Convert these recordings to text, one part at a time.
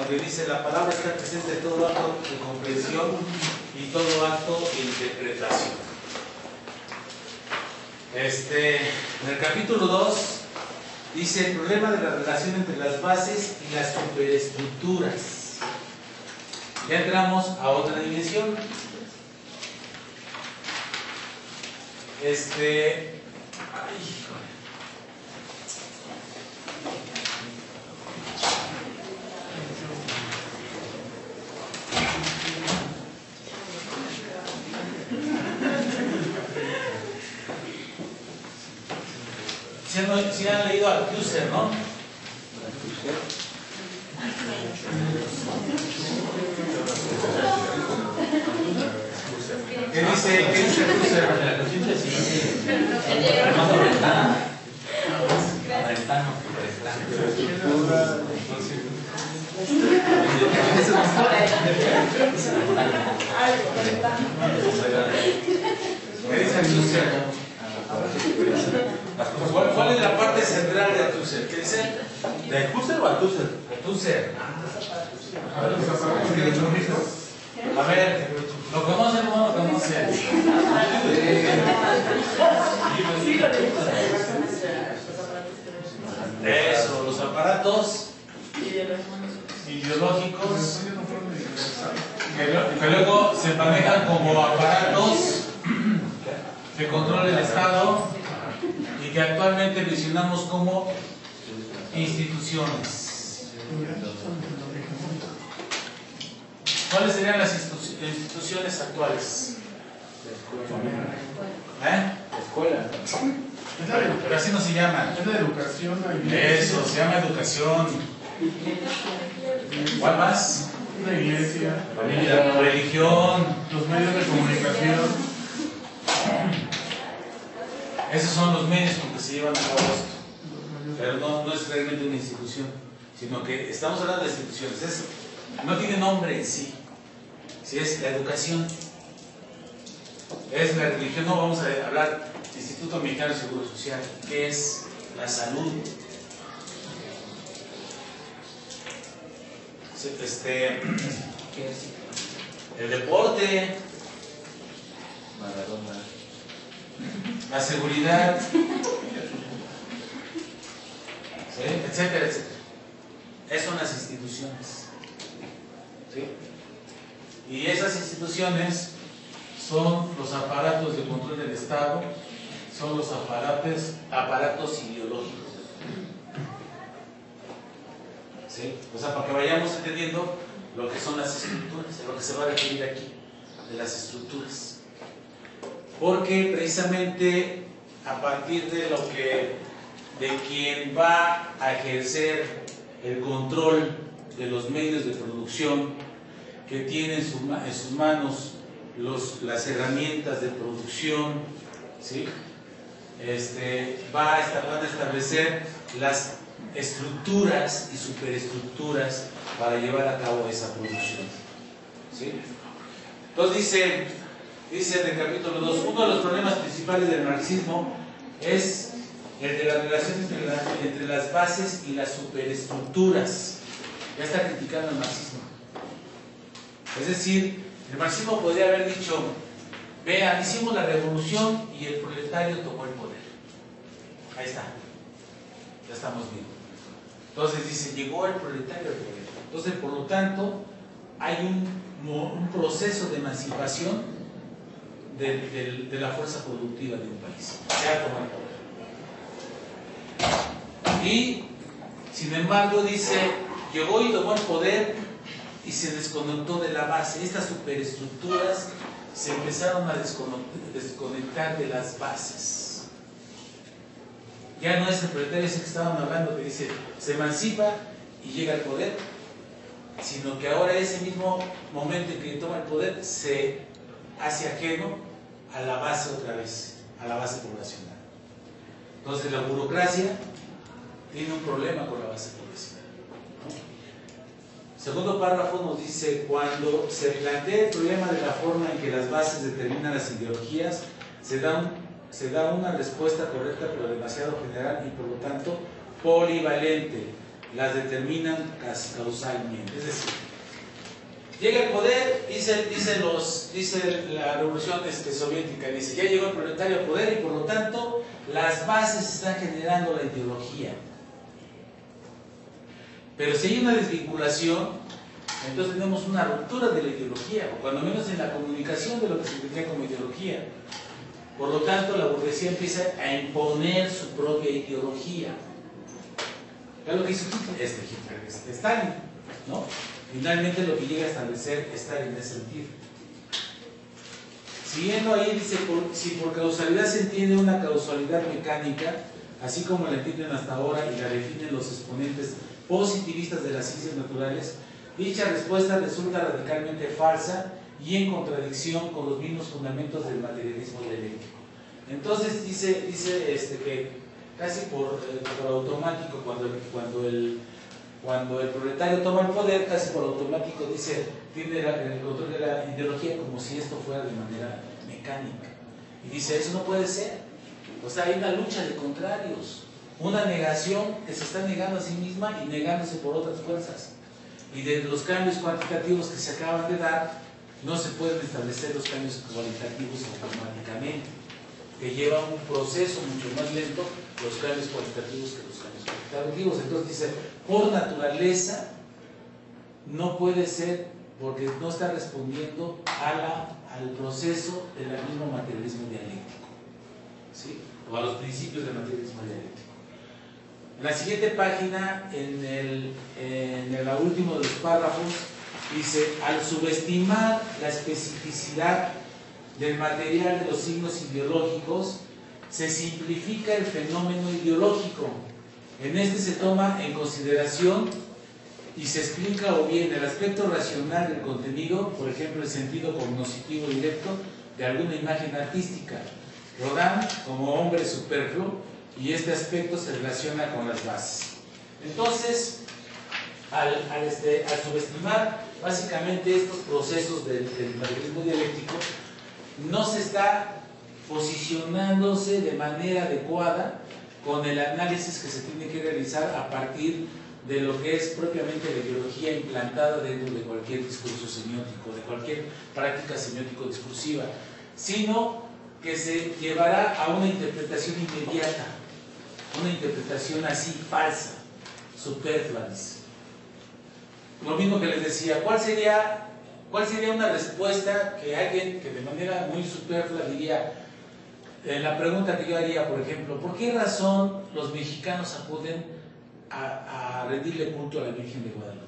donde dice la palabra está presente en todo acto de comprensión y todo acto de interpretación. En el capítulo 2 dice el problema de la relación entre las bases y las superestructuras. Ya entramos a otra dimensión. Si han leído a Althusser, ¿no? ¿Qué dice Althusser? ¿Qué dice Althusser? ¿Cuál es la parte central de Althusser? ¿Qué dice? ¿De Althusser o Althusser? Althusser. A ver, ¿lo conocen o no lo conocen? Eso, los aparatos ideológicos que luego se manejan como aparatos que controla el Estado y que actualmente mencionamos como instituciones. ¿Cuáles serían las instituciones actuales? Escuela. Pero así no se llaman. Es la educación. Eso, se llama educación. ¿Cuál más? La iglesia. La religión. Los medios de comunicación. Esos son los medios con que se llevan a cabo esto. Pero no es realmente una institución, sino que estamos hablando de instituciones. No tiene nombre en sí. Si es la educación, es la religión, no vamos a hablar de Instituto Mexicano de Seguro Social, que es la salud. El deporte, la seguridad, ¿sí? Etcétera, etcétera. Esas son las instituciones, ¿sí? Y esas instituciones son los aparatos de control del Estado, son los aparatos ideológicos, ¿sí? O sea, para que vayamos entendiendo lo que son las estructuras, a lo que se va a referir aquí, de las estructuras. Porque precisamente a partir de quien va a ejercer el control de los medios de producción, que tiene en sus manos las herramientas de producción, ¿sí? Van a establecer las estructuras y superestructuras para llevar a cabo esa producción, ¿sí? Entonces dice en el capítulo 2, uno de los problemas principales del marxismo es el de la relación entre las bases y las superestructuras. Ya está criticando el marxismo. Es decir, el marxismo podría haber dicho, vean, hicimos la revolución y el proletario tomó el poder. Ahí está. Ya estamos viendo. Entonces dice, llegó el proletario al poder. Entonces, por lo tanto, hay un proceso de emancipación de la fuerza productiva de un país. Ya tomó el poder. Y, sin embargo, dice, llegó y tomó el poder y se desconectó de la base. Estas superestructuras se empezaron a desconectar de las bases. Ya no es el proletario ese que estaban hablando, que dice, se emancipa y llega al poder, sino que ahora ese mismo momento en que toma el poder se hace ajeno a la base otra vez, a la base poblacional. Entonces la burocracia tiene un problema con la base poblacional, ¿no? Segundo párrafo nos dice, cuando se plantea el problema de la forma en que las bases determinan las ideologías, se da una respuesta correcta pero demasiado general y por lo tanto polivalente. las determinan causalmente. Es decir, llega el poder, dice la revolución soviética, dice, ya llegó el proletario al poder y por lo tanto las bases están generando la ideología. Pero si hay una desvinculación, entonces tenemos una ruptura de la ideología, o cuando menos en la comunicación de lo que se entendía como ideología. Por lo tanto, la burguesía empieza a imponer su propia ideología. ¿Qué es lo que hizo Hitler? Stalin, ¿no? Finalmente lo que llega a establecer Stalin en ese sentido. Siguiendo ahí, dice, si por causalidad se entiende una causalidad mecánica, así como la entienden hasta ahora y la definen los exponentes positivistas de las ciencias naturales, dicha respuesta resulta radicalmente falsa y en contradicción con los mismos fundamentos del materialismo dialéctico. Entonces dice que casi por automático, cuando el proletario toma el poder, casi por automático dice, tiene el control de la ideología como si esto fuera de manera mecánica. Y dice, eso no puede ser. O sea, hay una lucha de contrarios, una negación que se está negando a sí misma y negándose por otras fuerzas. Y de los cambios cuantitativos que se acaban de dar, no se pueden establecer los cambios cualitativos automáticamente, que lleva un proceso mucho más lento los cambios cualitativos que los cambios cuantitativos. Entonces dice, por naturaleza no puede ser, porque no está respondiendo al proceso del mismo materialismo dialéctico, ¿sí? O a los principios del materialismo dialéctico. En la siguiente página, en el último de los párrafos, dice, al subestimar la especificidad del material de los signos ideológicos, se simplifica el fenómeno ideológico. En este se toma en consideración y se explica o bien el aspecto racional del contenido, por ejemplo, el sentido cognoscitivo directo de alguna imagen artística. Rodin como hombre superfluo, y este aspecto se relaciona con las bases. Entonces, al subestimar básicamente estos procesos del materialismo dialéctico, no se está posicionándose de manera adecuada con el análisis que se tiene que realizar a partir de lo que es propiamente la ideología implantada dentro de cualquier discurso semiótico, de cualquier práctica semiótico-discursiva, sino que se llevará a una interpretación inmediata, una interpretación así falsa, superflua. Lo mismo que les decía, ¿cuál sería una respuesta que alguien que de manera muy superflua diría, en la pregunta que yo haría, por ejemplo, ¿por qué razón los mexicanos acuden a rendirle culto a la Virgen de Guadalupe?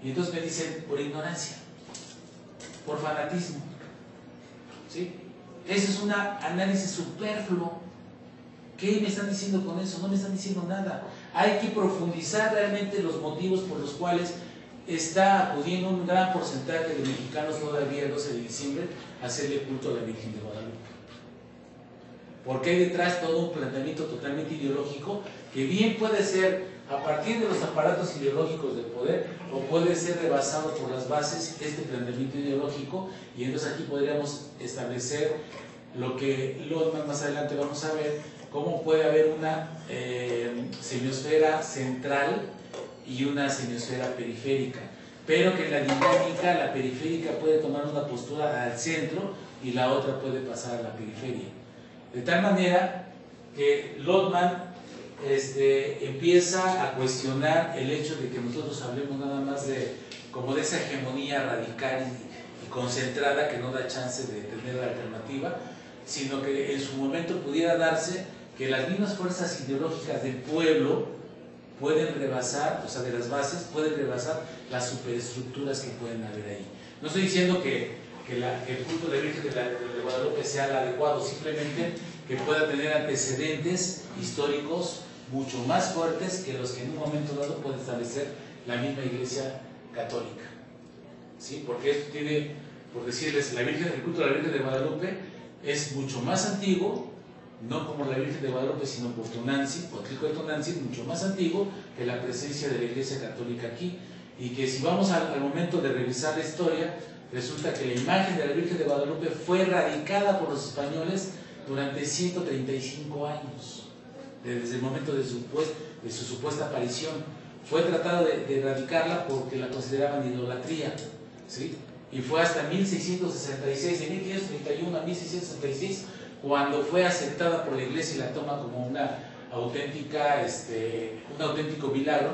Y entonces me dicen, por ignorancia, por fanatismo, ¿sí? Eso es un análisis superfluo. ¿Qué me están diciendo con eso? No me están diciendo nada. Hay que profundizar realmente los motivos por los cuales está acudiendo un gran porcentaje de mexicanos todavía el 12 de diciembre a hacerle culto a la Virgen de Guadalupe. Porque hay detrás todo un planteamiento totalmente ideológico que bien puede ser a partir de los aparatos ideológicos del poder o puede ser rebasado por las bases este planteamiento ideológico, y entonces aquí podríamos establecer lo que luego más adelante vamos a ver, cómo puede haber una semiosfera central y una semiosfera periférica, pero que en la dinámica la periférica puede tomar una postura al centro y la otra puede pasar a la periferia. De tal manera que Lotman empieza a cuestionar el hecho de que nosotros hablemos nada más como de esa hegemonía radical y concentrada que no da chance de tener la alternativa, sino que en su momento pudiera darse que las mismas fuerzas ideológicas del pueblo pueden rebasar, o sea, de las bases, pueden rebasar las superestructuras que pueden haber ahí. No estoy diciendo que el culto de la Virgen de Guadalupe sea el adecuado, simplemente que pueda tener antecedentes históricos mucho más fuertes que los que en un momento dado puede establecer la misma Iglesia Católica, ¿sí? Porque esto tiene, por decirles, el culto de la Virgen de Guadalupe es mucho más antiguo, no como la Virgen de Guadalupe, sino por Tonantzin, Potlico de Tonantzin, mucho más antiguo que la presencia de la Iglesia Católica aquí, y que si vamos al momento de revisar la historia, resulta que la imagen de la Virgen de Guadalupe fue erradicada por los españoles durante 135 años, desde el momento de su supuesta aparición, fue tratado de erradicarla porque la consideraban idolatría, ¿sí? Y fue hasta 1666, de 1531 a 1666, cuando fue aceptada por la iglesia y la toma como una auténtica, un auténtico milagro,